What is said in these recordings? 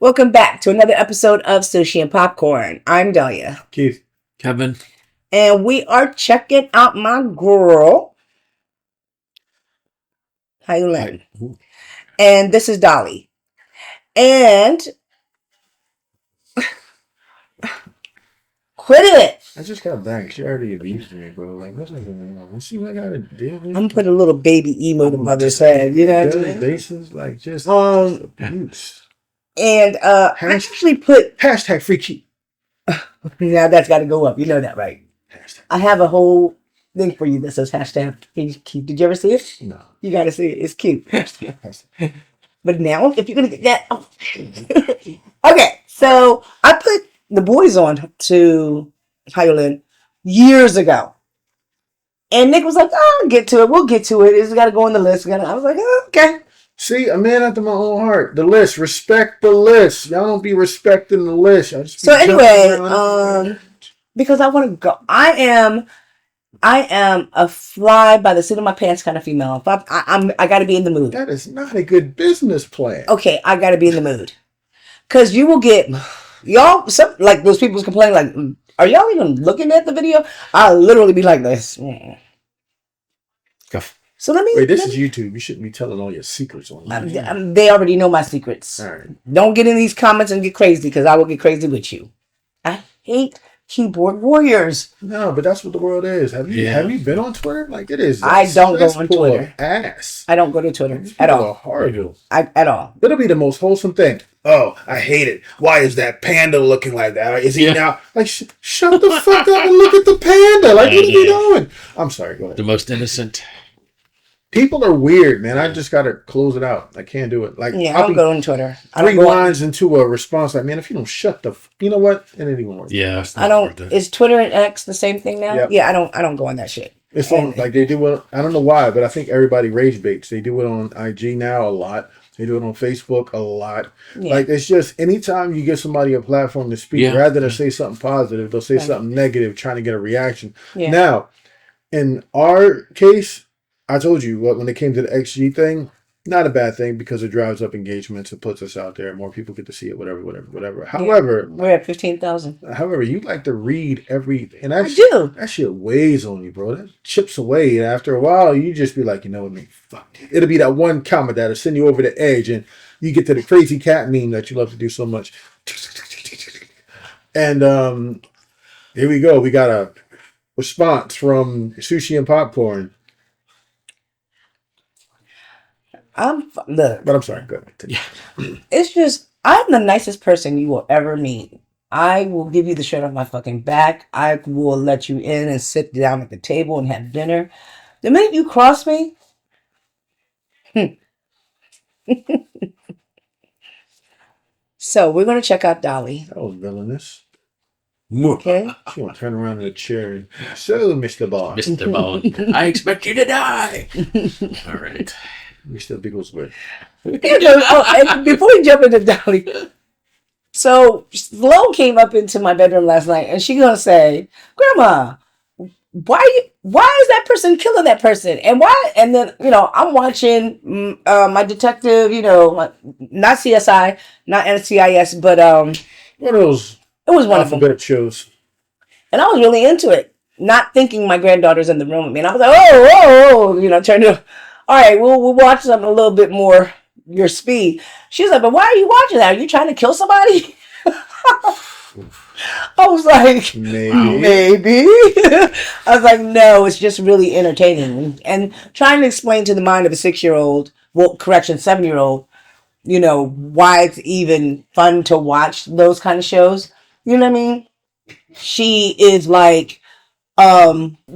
Welcome back to another episode of Sushi and Popcorn. I'm Delia. Keith. Kevin. And we are checking out my girl, HYOLYN. And this is Dolly. And quit it. I just got back. She already abused me, bro. Like, what's like, you see what I gotta deal with? I'm putting a little baby emo to mother's head. You know what I mean? Basis, like, just abuse. And I actually put Hashtag free keep. now that's got to go up. You know that, right? Hashtag. I have a whole thing for you that says hashtag cute. Did you ever see it? No. You got to see it. It's cute. Hashtag. But now, if you're gonna get that, okay. So I put the boys on to HYOLYN years ago, and Nick was like, "Oh, I'll get to it. We'll get to it. It's got to go on the list." I was like, oh, "Okay." See, a man after my own heart. The list. Respect the list. Y'all don't be respecting the list. Y'all just So anyway, because I want to go, I am a fly by the seat of my pants kind of female. If I got to be in the mood. that is not a good business plan. Okay, I got to be in the mood, because you will get y'all. Some like those people complain like, "Are y'all even looking at the video?" I'll literally be like this. So let me. Wait, this is YouTube. You shouldn't be telling all your secrets on YouTube. They already know my secrets. All right. Don't get in these comments and get crazy, because I will get crazy with you. I hate keyboard warriors. No, but that's what the world is. Have you been on Twitter? Like, it is. I don't go on cesspool Twitter. of ass. I don't go to Twitter These at people all. are horrible. At all. It'll be the most wholesome thing. Oh, I hate it. Why is that panda looking like that? Is he now like? Shut the fuck up and look at the panda. Like, what are you doing? I'm sorry. Go ahead. The most innocent. People are weird, man. I just gotta close it out. I can't do it. Like, Yeah, I don't go on Twitter. I three don't go lines into a response. Like, man, if you don't shut the, you know what? It ain't even worth it. Yeah, it's not I don't. worth it. Is Twitter and X the same thing now? Yep. Yeah, I don't go on that shit. It's on, like, they do it. I don't know why, but I think everybody rage baits. They do it on IG now a lot. They do it on Facebook a lot. Yeah. Like, it's just anytime you give somebody a platform to speak, rather than say something positive, they'll say something negative, trying to get a reaction. Yeah. Now, in our case, I told you when it came to the XG thing, not a bad thing, because it drives up engagements, it puts us out there, more people get to see it, whatever. However, we're at 15,000. However, you like to read everything, and I do. That shit weighs on you, bro. That chips away, and after a while, you just be like, you know what, man, fuck it. It'll be that one comment that'll send you over the edge, and you get to the crazy cat meme that you love to do so much. And here we go. We got a response from Sushi and Popcorn. Look. But I'm sorry, go ahead. Yeah. It's just, I'm the nicest person you will ever meet. I will give you the shirt off my fucking back. I will let you in and sit down at the table and have dinner. The minute you cross me, so we're gonna check out Dolly. That was villainous. Okay. She want to turn around in the chair. And, so, Mr. Bond. Mr. Bond, I expect you to die. All right. Mr. Bigglesworth. And before we jump into Dolly, so Sloan came up into my bedroom last night, and she gonna say, "Grandma, why is that person killing that person? And why?" And then I'm watching my detective, not CSI, not NCIS, but One of those it was one of them, alphabet shows. and I was really into it, not thinking my granddaughter's in the room with me, and I was like, oh, turn it. All right, we'll watch something a little bit more your speed. She's like, but why are you watching that? Are you trying to kill somebody? I was like, maybe. I was like, no, it's just really entertaining. And trying to explain to the mind of a 6-year-old, 7-year-old, why it's even fun to watch those kind of shows. You know what I mean? She is like,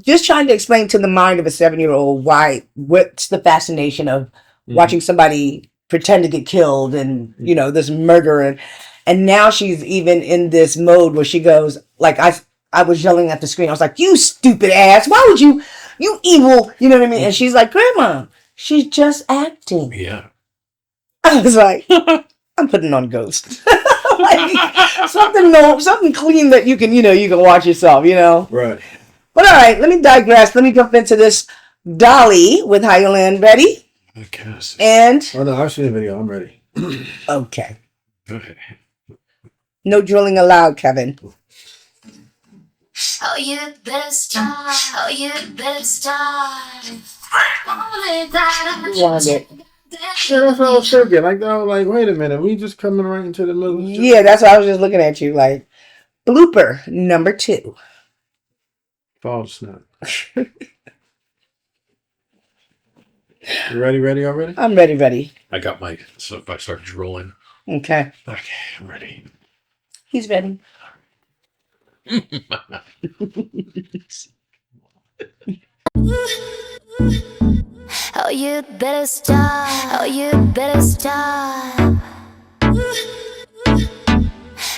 just trying to explain to the mind of a 7-year-old what's the fascination of watching somebody pretend to get killed and this murder, and now she's even in this mode where she goes like, I was yelling at the screen, I was like, you stupid ass, why would you evil, you know what I mean? And she's like, Grandma, she's just acting. Yeah. I was like, I'm putting on Ghost. Like, something clean that you can watch yourself, Right. But all right, let me digress. Let me jump into this Dolly with HYOLYN. Ready? I guess. And Oh no, I've seen the video. I'm ready. okay. No drilling allowed, Kevin. Oh, you better start. Oh, you better start. Love it. Yeah, that's what I was thinking. Like, I was like, wait a minute, we just coming right into the middle. Yeah, that's why I was just looking at you like. Blooper number 2. False snap. You ready already? I'm ready. I got my. So if I start drooling. Okay. Okay, I'm ready. He's ready. Oh, you better stop. Oh, you better stop.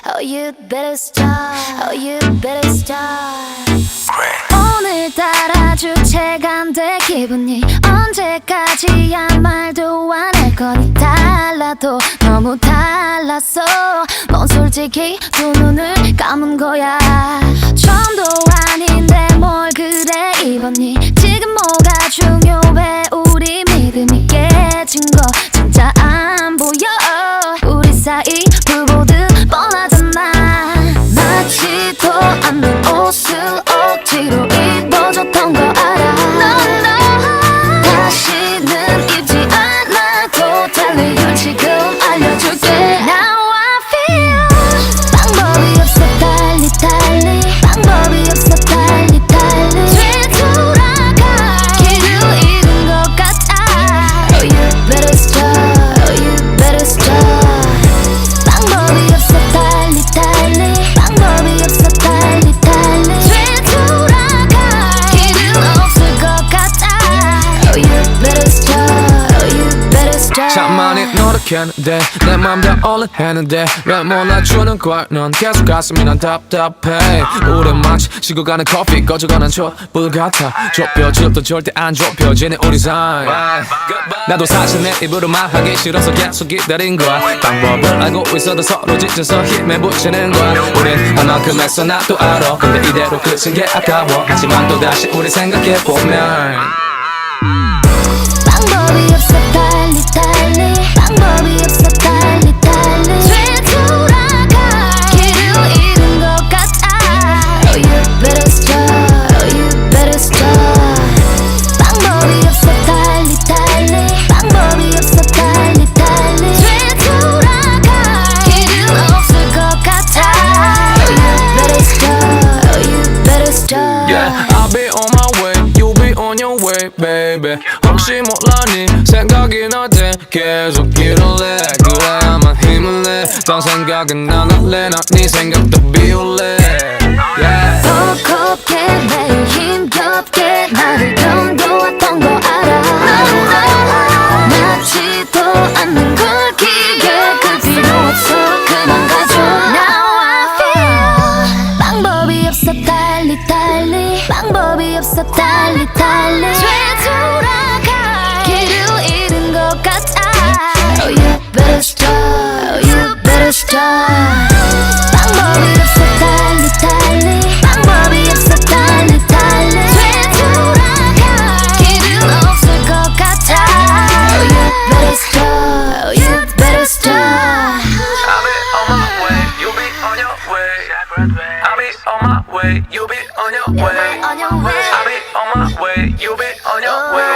Oh, you better stop. Oh, you better stop. 오늘따라 주체가 안 돼 기분이 언제까지야 말도 안 할 거니 달라도 너무 달랐어 넌 솔직히 두 눈을 감은 거야 처음도 아닌데 뭘 그래 입었니 지금 뭐가 중요해 우리 믿음이 깨진 거 진짜 안 보여 우리 사이 불보듯 뻔하잖아 맞지도 않는 옷을 억지로 입어줬던 거 알아 너 다시는 입지 않아도 될 이유 지금 알려줄게 Now I feel 방법이 없어 달리 방법이 없어 달리 되돌아갈 길을 잃은 것 같아 Oh you better stop Oh you better stop 방법이 없어 달리 방법이 없어 달리 되돌아갈 길은 없을 것 같아 Oh you better stop Oh you better stop 참 많이 노력했는데 내 맘 다 올라했는데 왜 몰라주는 걸 넌 계속 가슴이 난 답답해 우린 마치 식어가는 커피 꺼져가는 촛불 같아 좁혀질도 절대 안 좁혀지네 우리 사이 나도 사실 내 입으로 말하기 싫어서 계속 기다린 거야 방법을 알고 있어도 서로 지쳐서 힘에 붙이는 거야 우린 얼만큼 했어 나도 알아 근데 이대로 끝인 게 아까워 하지만 또다시 우리 생각해보면 방법이 없어 달리 방법이 없어 달리 되돌아갈 길을 잃은 것 같아 Oh you better stop Oh you better stop 방법이 없어 달리 방법이 없어 달리 되돌아갈 길은 없을 것 같아 Oh you better stop Oh you better stop Yeah, I'll be on my way, you'll be on your way, baby 혹시 몰라 네 생각이 날 때 계속 길을 내 그래야만 힘을 내딴 생각은 안 할래 난 네 생각도 비울래 yeah. 버겁게 매일 힘겹게 나를 견뎌왔던 거 알아 맞지도 않는 걸 길게 그 필요 없어 그만 가줘 Now I feel 방법이 없어 달리 방법이 없어 달리 되돌아갈 길을 잃은 것 같아 Oh you better stop Oh you better stop 방법이 없어 달리 방법이 없어 달리 되돌아갈 길은 없을 것 같아 Oh you better stop Oh you better stop I'll be on my way, you'll be on your way I'll be on my way, you'll be on your way On your way I'll be on my way, you'll be on your way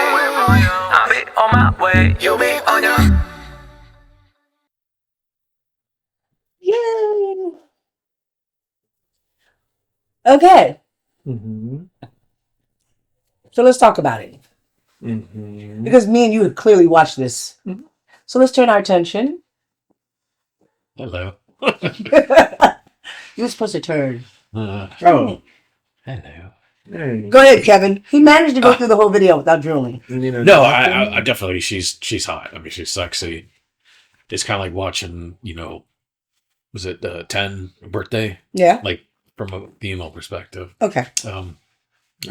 I'll be on my way, you'll be on your Yay. Okay. Mm-hmm. So let's talk about it. Mm-hmm. Because me and you had clearly watched this. So let's turn our attention. Hello. You were supposed to turn. Oh. Hello. Hey. Go ahead, Kevin. He managed to go through the whole video without drooling. No, I definitely. She's hot. I mean, she's sexy. It's kind of like watching. Was it 10 birthday? Yeah. Like from a female perspective. Okay.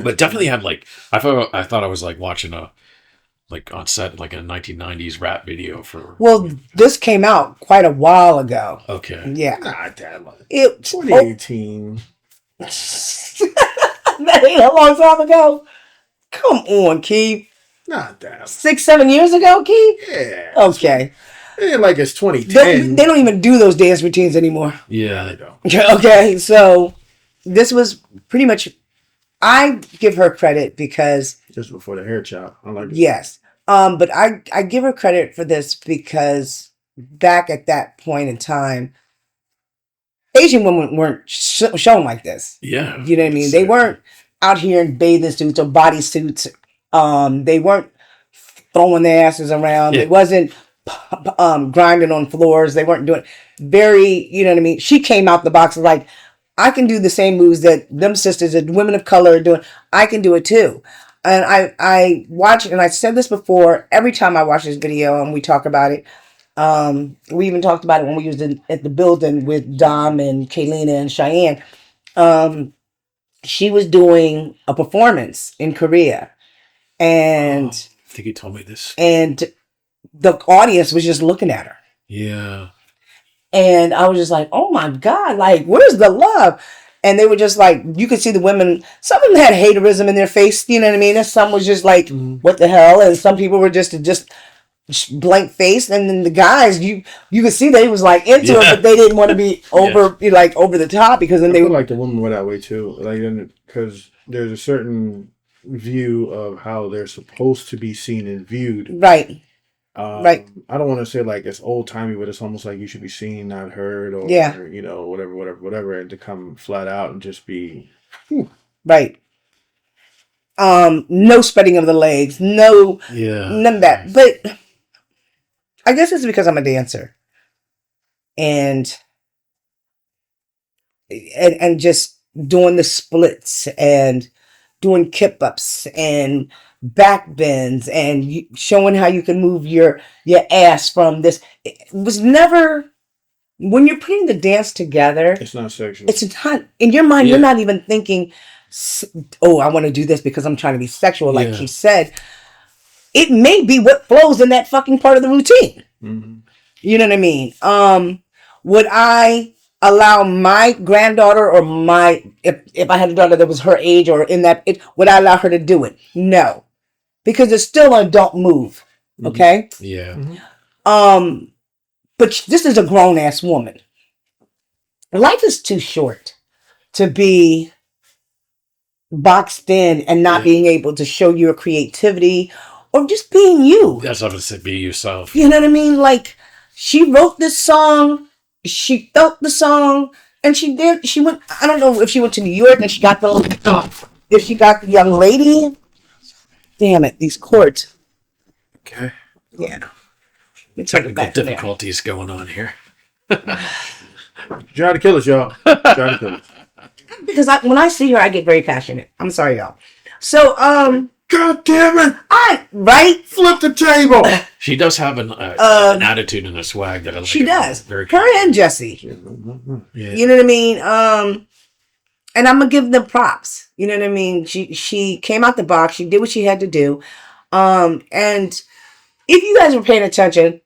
But definitely had like I thought I was like watching on set like a 1990s rap video for. Well, this came out quite a while ago. Okay. Yeah. Not that long. It 2018. That ain't a long time ago. Come on, Keith. Not that. 6-7 years ago, Keith? Yeah. Okay. It ain't like it's They 2010. don't even do those dance routines anymore. Yeah. I know. Okay, so this was pretty much. I give her credit because Just before the hair chop. I like it. yes, but I give her credit for this because back at that point in time, Asian women weren't shown like this. Yeah. You know what I mean? They weren't out here in bathing suits or bodysuits. They weren't throwing their asses around. Yeah. They wasn't grinding on floors. They weren't doing very, you know what I mean? She came out the box like, I can do the same moves that them sisters and women of color are doing. I can do it too. And I watch, and I said this before, every time I watch this video and we talk about it, we even talked about it when we was at the building with Dom and Kaylina and Cheyenne. She was doing a performance in Korea, and I think he told me this. and the audience was just looking at her. Yeah. And I was just like, oh my God, like, where's the love? And they were just like, you could see the women, some of them had haterism in their face, you know what I mean? And some was just like, what the hell? And some people were just blank face. And then the guys, you could see they was like into it, but they didn't want to be over, like over the top, because then I they feel were like the women were that way too. Like, because there's a certain view of how they're supposed to be seen and viewed. right. Right. I don't want to say like it's old timey, but it's almost like you should be seen, not heard, or Yeah. you know, whatever, and to come flat out and just be Right. No spreading of the legs, no, Yeah. none of that. But I guess it's because I'm a dancer, and just doing the splits and doing kip ups and back bends and showing how you can move your ass from this. It was never, when you're putting the dance together, it's not sexual. it's not in your mind. Yeah. You're not even thinking, oh, I want to do this because I'm trying to be sexual, like Yeah. she said. It may be what flows in that fucking part of the routine. Mm-hmm. You know what I mean? Would I allow my granddaughter or if I had a daughter that was her age or in that, would I allow her to do it? No, because it's still an adult move. Okay. Yeah. But this is a grown ass woman. Life is too short to be boxed in and not being able to show your creativity or just being you. That's what I said. Be yourself. You know what I mean? Like, she wrote this song, she felt the song, and she went, I don't know if she went to New York and she got if she got the young lady. Damn it, these chords. Okay. Yeah. Technical difficulties going on here. Trying to kill us, y'all. Trying to kill us. Because when I see her, I get very passionate. I'm sorry, y'all. So, God damn it! right? Flip the table. She does have an attitude and a swag that I like. She does. Very Her and Jesse. Yeah. You know what I mean? And I'm gonna give them props. You know what I mean? She came out the box. She did what she had to do. And if you guys were paying attention,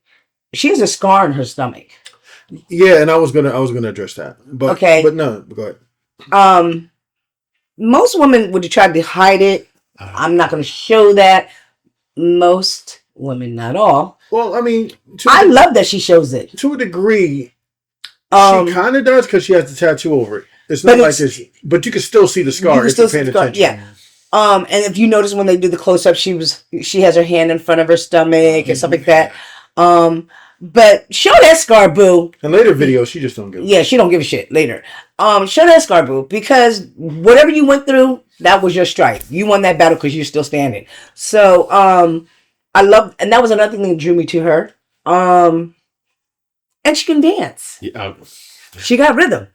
she has a scar on her stomach. Yeah, and I was gonna address that, but Okay. but no, go ahead. Most women would try to hide it. I'm not gonna show that. Most women, not all. Well, I mean, I love that she shows it. to a degree. Um, She kind of does because she has the tattoo over it. It's not like this, but you can still see the scar. You can if still you're see paying the scar, attention. yeah. And if you notice when they do the close up, she has her hand in front of her stomach and stuff like that. But show that scar, boo. In later videos, she just don't give. Yeah, she don't give a shit later. Show that scar, boo, because whatever you went through, that was your stripe. You won that battle because you're still standing. So, I love, and that was another thing that drew me to her. And she can dance. Yeah. She got rhythm.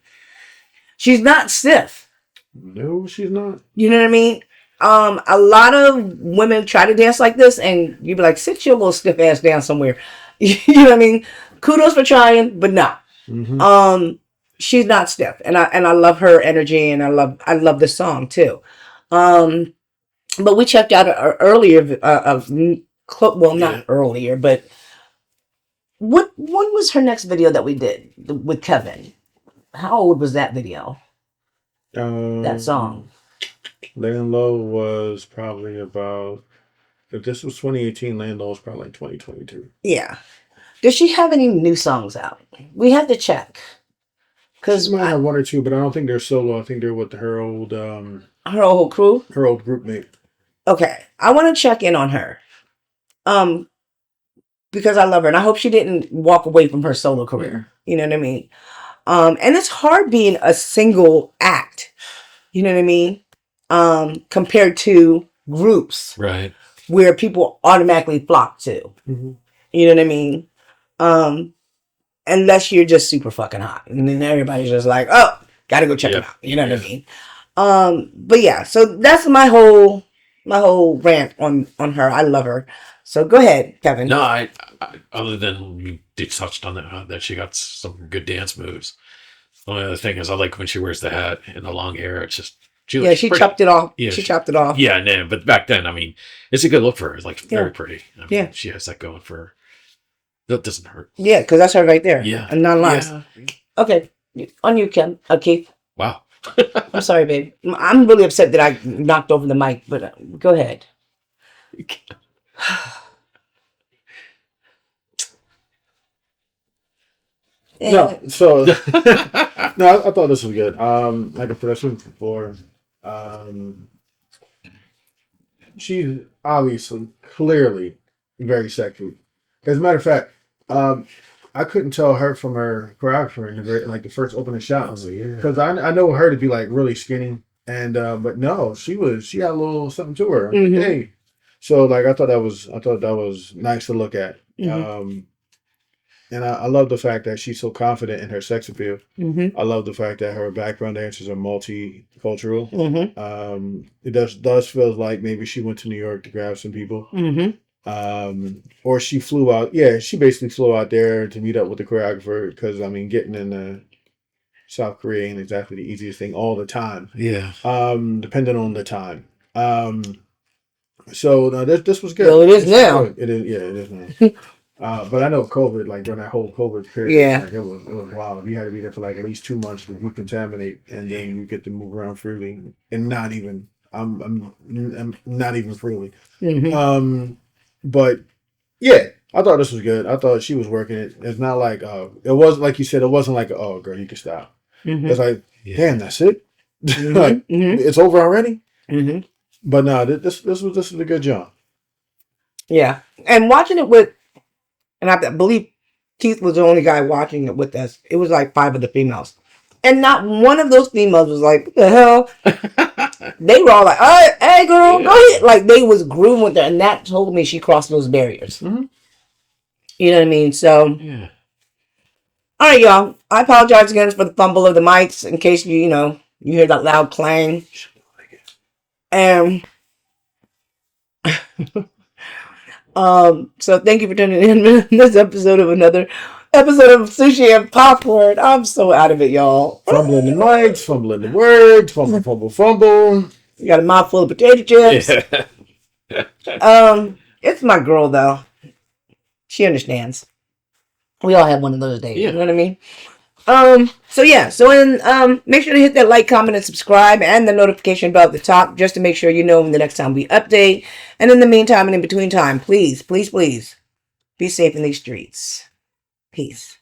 She's not stiff. No, she's not. You know what I mean? A lot of women try to dance like this, and you'd be like, sit your little stiff ass down somewhere. You know what I mean? Kudos for trying, but no. Mm-hmm. She's not stiff, and I love her energy, and I love the song too. But we checked out earlier not earlier, but when was her next video that we did with Kevin? How old was that video? That song. Laying Low was probably about, if this was 2018, Laying Low was probably like 2022. Yeah. Does she have any new songs out? We have to check. Because She might have one or two, but I don't think they're solo. I think they're with her old her whole crew. group mate. Okay, I want to check in on her. Because I love her, and I hope she didn't walk away from her solo career. You know what I mean? And it's hard being a single act. You know what I mean? Compared to groups, Right. where people automatically flock to. Mm-hmm. You know what I mean? Unless you're just super fucking hot, and then everybody's just like, "Oh, gotta go check it out." You know what I mean? But yeah, so that's my whole rant on her. I love her. So go ahead, Kevin. No, I other than you did touched on that she got some good dance moves. The only other thing is I like when she wears the hat and the long hair. It's just she pretty. chopped it off. Yeah, she chopped it off. Yeah, no, but back then, I mean, it's a good look for her. It's like very pretty. I mean, she has that going for her. That doesn't hurt. Yeah, because that's her right there. Yeah, and non-lies. Yeah. Okay, on you, Ken. Keith. Wow. I'm sorry, babe. I'm really upset that I knocked over the mic, but go ahead. No, so no, I thought this was good. Like I said, I said before, she's obviously, clearly very sexy. As a matter of fact, I couldn't tell her from her choreographer in the first opening shots because I know her to be like really skinny, and but no, she had a little something to her. Mm-hmm. Hey, so like I thought that was nice to look at. Mm-hmm. And I love the fact that she's so confident in her sex appeal. Mm-hmm. I love the fact that her background dancers are multicultural. Mm-hmm. It does feel like maybe she went to New York to grab some people. Mm-hmm. Or she flew out. Yeah, she basically flew out there to meet up with the choreographer because, I mean, getting in South Korea ain't exactly the easiest thing all the time. Yeah. Depending on the time. So no, this was good. Well, it is now. It is. Yeah, it is now. But I know COVID, like during that whole COVID period, Yeah. like it was wild. You had to be there for like at least 2 months to decontaminate, and then you get to move around freely, and not even I'm not even freely. Mm-hmm. But yeah, I thought this was good. I thought she was working it. It's not like it wasn't like you said. It wasn't like oh girl, you can stop. Mm-hmm. It's like damn, that's it. Mm-hmm. Like it's over already. Mm-hmm. But no, this was a good job. Yeah, and watching it with. And I believe Keith was the only guy watching it with us. It was like 5 of the females. And not one of those females was like, what the hell? They were all like, hey girl, go ahead. Like they was grooving with her. And that told me she crossed those barriers. Mm-hmm. You know what I mean? So, Yeah. All right, y'all. I apologize again for the fumble of the mics in case you hear that loud clang. And so thank you for tuning in to this episode of another episode of Sushi and Popcorn. I'm so out of it, y'all. Fumbling the mics, fumbling the words, fumble. You got a mouthful of potato chips. Yeah. It's my girl though. She understands. We all have one of those days. You know what I mean? So make sure to hit that like, comment, and subscribe, and the notification bell at the top, just to make sure you know when the next time we update. And in the meantime and in between time, please, please, please, be safe in these streets. Peace.